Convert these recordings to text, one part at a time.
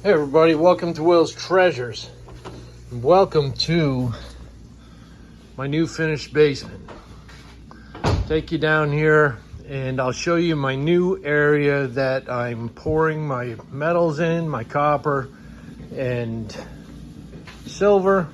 Hey everybody, welcome to Will's Treasures. Welcome to my new finished basement. Take you down here and I'll show you my new area that I'm pouring my metals in, my copper and silver.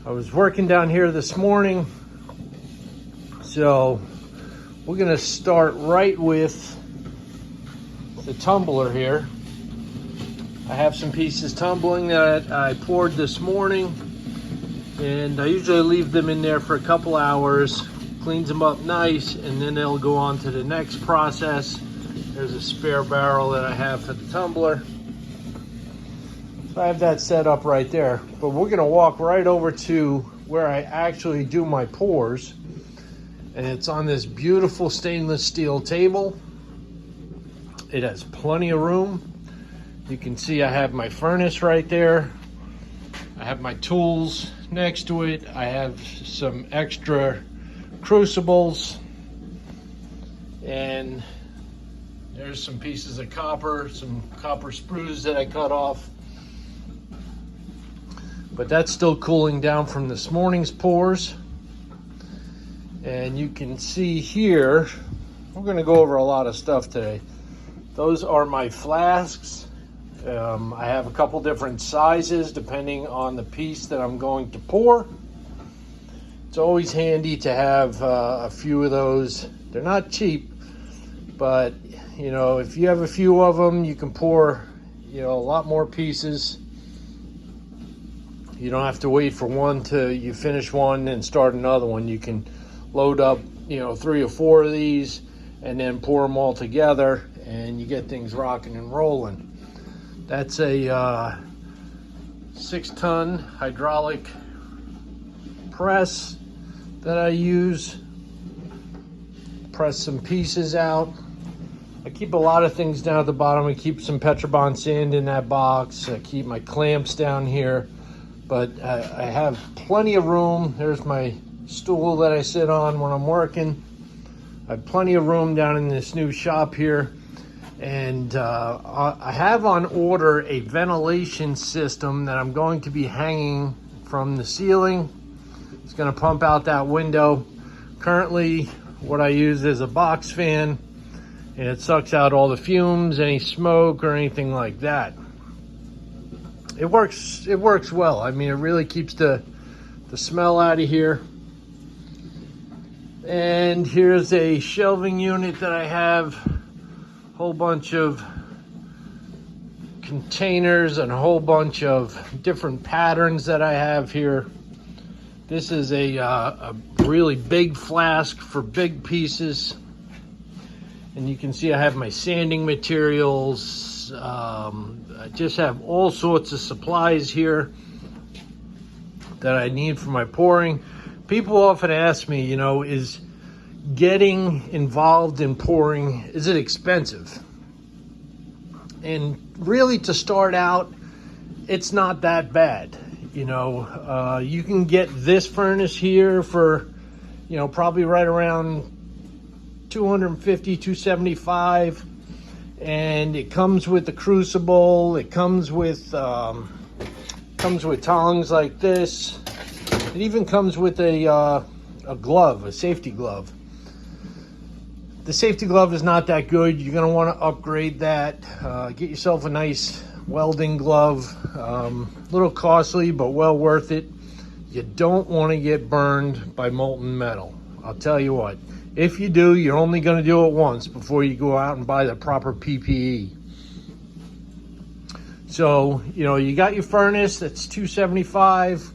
I was working down here this morning, so we're gonna start right with the tumbler here. I have some pieces tumbling that I poured this morning, and I usually leave them in there for a couple hours, cleans them up nice, and then they'll go on to the next process. There's a spare barrel that I have for the tumbler. So I have that set up right there, but we're gonna walk right over to where I actually do my pours, and it's on this beautiful stainless steel table. It has plenty of room. You can see I have my furnace right there. I have my tools next to it. I have some extra crucibles. And there's some pieces of copper, some copper sprues that I cut off. But that's still cooling down from this morning's pours. And you can see here, we're gonna go over a lot of stuff today. Those are my flasks. I have a couple different sizes depending on the piece that I'm going to pour. It's always handy to have a few of those. They're not cheap, but you know, if you have a few of them, you can pour, you know, a lot more pieces. You don't have to wait for one to you finish one and start another one. You can load up, you know, 3 or 4 of these and then pour them all together, and you get things rocking and rolling. That's a 6-ton hydraulic press that I use. Press some pieces out. I keep a lot of things down at the bottom. I keep some Petrobond sand in that box. I keep my clamps down here, but I have plenty of room. There's my stool that I sit on when I'm working. I have plenty of room down in this new shop here. And I have on order a ventilation system that I'm going to be hanging from the ceiling. It's going to pump out that window. Currently, what I use is a box fan, and it sucks out all the fumes, any smoke or anything like that. It works well. I mean, it really keeps the smell out of here. And here's a shelving unit that I have. Whole bunch of containers and a whole bunch of different patterns that I have here. This is a really big flask for big pieces, and you can see I have my sanding materials. I just have all sorts of supplies here that I need for my pouring. People often ask me, you know, is getting involved in pouring, is it expensive? And really, to start out, it's not that bad. You know, you can get this furnace here for, you know, probably right around $250, $275, and it comes with the crucible. It comes with tongs like this. It even comes with a glove, a safety glove. The safety glove is not that good. You're going to want to upgrade that. Get yourself a nice welding glove. A little costly, but well worth it. You don't want to get burned by molten metal. I'll tell you what. If you do, you're only going to do it once before you go out and buy the proper PPE. So, you know, you got your furnace. That's $275.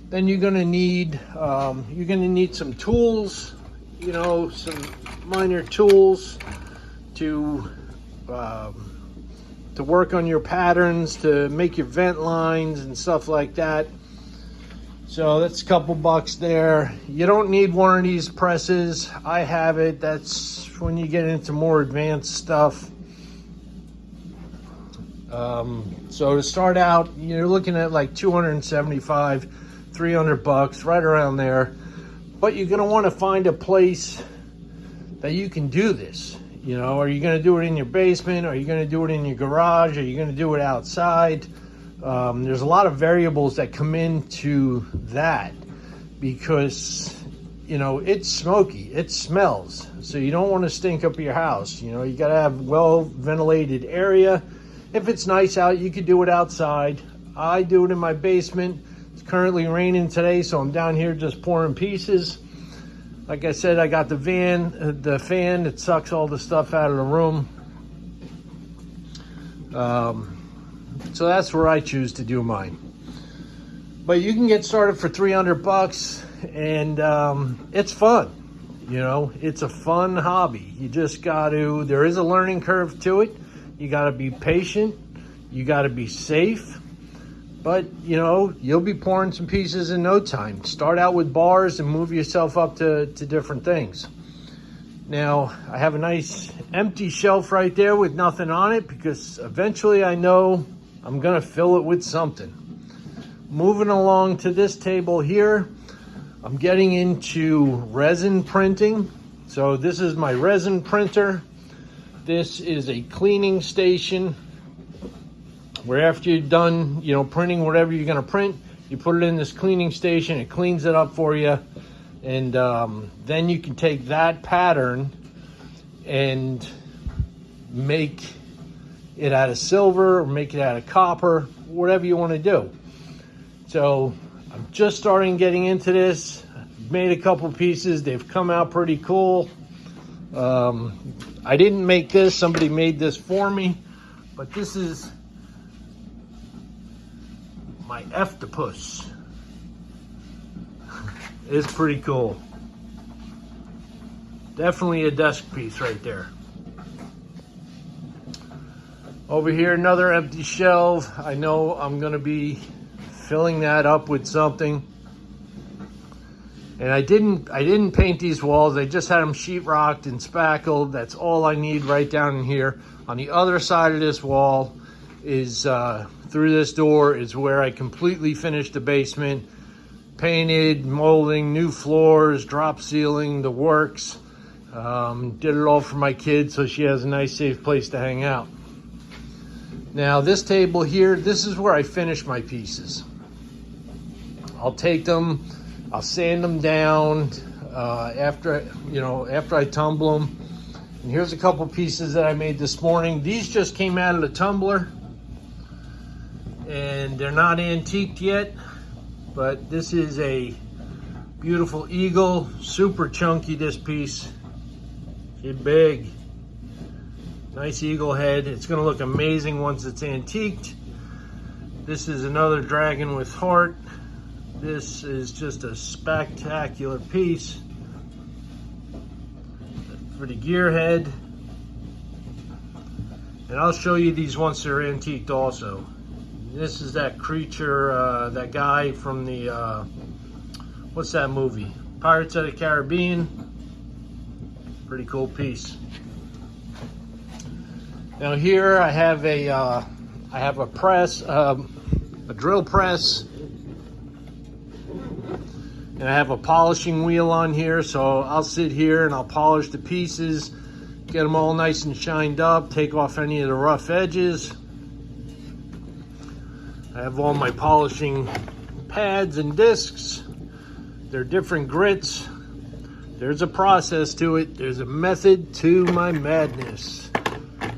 Then you're going to need some tools. You know, some minor tools to work on your patterns, to make your vent lines and stuff like that. So that's a couple bucks there. You don't need one of these presses. I have it. That's when you get into more advanced stuff. So to start out, you're looking at like $275, $300, right around there. But you're going to want to find a place that you can do this. You know, are you going to do it in your basement? Are you going to do it in your garage? Are you going to do it outside? There's a lot of variables that come into that because, you know, it's smoky, it smells. So you don't want to stink up your house. You know, you got to have well ventilated area. If it's nice out, you could do it outside. I do it in my basement. It's currently raining today, so I'm down here just pouring pieces. Like I said, I got the fan that sucks all the stuff out of the room. So that's where I choose to do mine. But you can get started for $300 and it's fun. You know, it's a fun hobby. You just got to, there is a learning curve to it. You got to be patient. You got to be safe. But, you know, you'll be pouring some pieces in no time. Start out with bars and move yourself up to different things. Now, I have a nice empty shelf right there with nothing on it because eventually I know I'm going to fill it with something. Moving along to this table here, I'm getting into resin printing. So this is my resin printer. This is a cleaning station where after you're done, you know, printing whatever you're going to print, you put it in this cleaning station. It cleans it up for you. And then you can take that pattern and make it out of silver or make it out of copper, whatever you want to do. So I'm just starting getting into this. I've made a couple pieces. They've come out pretty cool. I didn't make this. Somebody made this for me. But this is my Eftopus. It's pretty cool. Definitely a desk piece right there. Over here, another empty shelf. I know I'm gonna be filling that up with something. And I didn't paint these walls. I just had them sheetrocked and spackled. That's all I need right down in here. On the other side of this wall is through this door is where I completely finished the basement. Painted, molding, new floors, drop ceiling, the works. Did it all for my kid so she has a nice safe place to hang out. Now this table here, this is where I finish my pieces. I'll take them, I'll sand them down after I tumble them. And here's a couple pieces that I made this morning. These just came out of the tumbler and they're not antiqued yet. But this is a beautiful eagle, super chunky this piece. It's big, nice eagle head. It's gonna look amazing once it's antiqued. This is another dragon with heart. This is just a spectacular piece. For the gear head. And I'll show you these once they're antiqued also. This is that creature, that guy from the, what's that movie? Pirates of the Caribbean. Pretty cool piece. Now here I have a press, a drill press. And I have a polishing wheel on here, so I'll sit here and I'll polish the pieces, get them all nice and shined up, take off any of the rough edges. I have all my polishing pads and discs. They're different grits. There's a process to it. There's a method to my madness.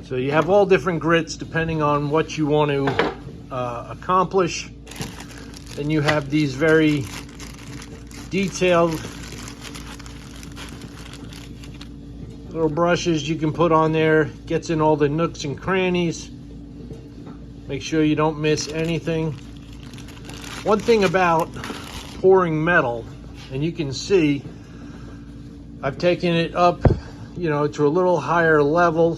So you have all different grits depending on what you want to accomplish. Then you have these very detailed little brushes you can put on there. Gets in all the nooks and crannies. Make sure you don't miss anything. One thing about pouring metal, and you can see I've taken it up, you know, to a little higher level,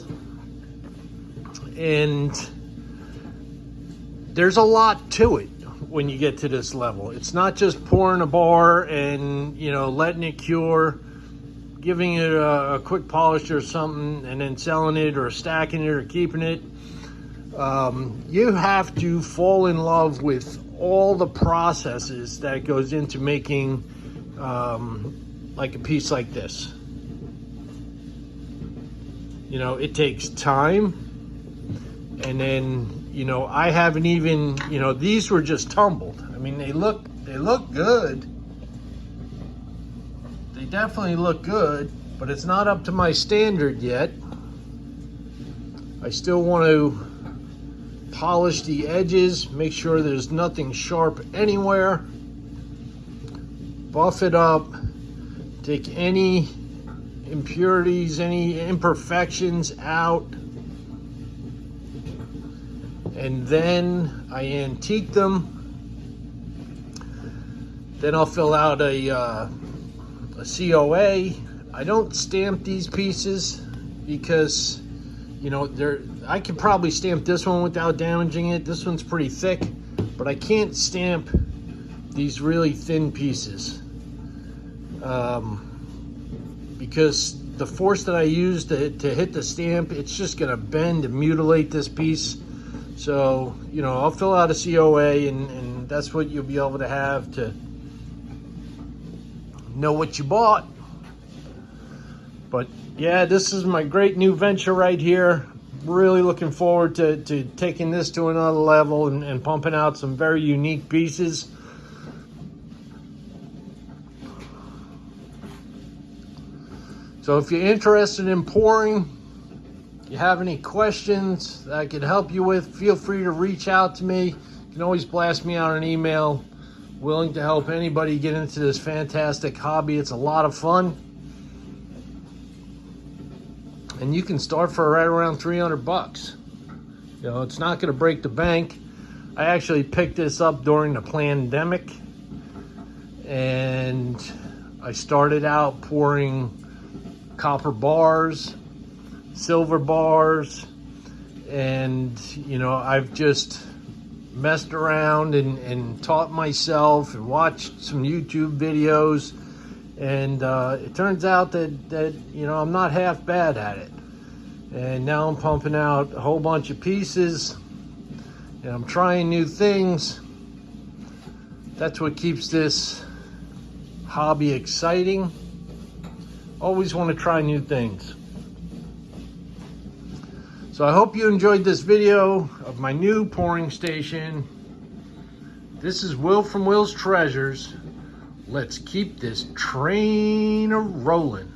and there's a lot to it when you get to this level. It's not just pouring a bar and, you know, letting it cure, giving it a quick polish or something, and then selling it or stacking it or keeping it. You have to fall in love with all the processes that goes into making like a piece like this. You know, it takes time. And then, you know, I haven't even, you know, these were just tumbled. I mean, they look good. They definitely look good, but it's not up to my standard yet. I still want to polish the edges, make sure there's nothing sharp anywhere. Buff it up, take any impurities, any imperfections out. And then I antique them. Then I'll fill out a COA. I don't stamp these pieces because, you know, I could probably stamp this one without damaging it. This one's pretty thick, but I can't stamp these really thin pieces because the force that I use to hit the stamp, it's just gonna bend and mutilate this piece. So, you know, I'll fill out a COA, and that's what you'll be able to have to know what you bought. But yeah, this is my great new venture right here. Really looking forward to taking this to another level and pumping out some very unique pieces. So if you're interested in pouring, if you have any questions that I could help you with, feel free to reach out to me. You can always blast me out an email. Willing to help anybody get into this fantastic hobby. It's a lot of fun. And you can start for right around 300 bucks. You know, it's not going to break the bank. I actually picked this up during the pandemic. And I started out pouring copper bars, silver bars, and you know, I've just messed around and taught myself and watched some YouTube videos, and it turns out that you know, I'm not half bad at it. And now I'm pumping out a whole bunch of pieces and I'm trying new things. That's what keeps this hobby exciting. Always want to try new things. So I hope you enjoyed this video of my new pouring station. This is Will from Will's Treasures. Let's keep this train a-rolling.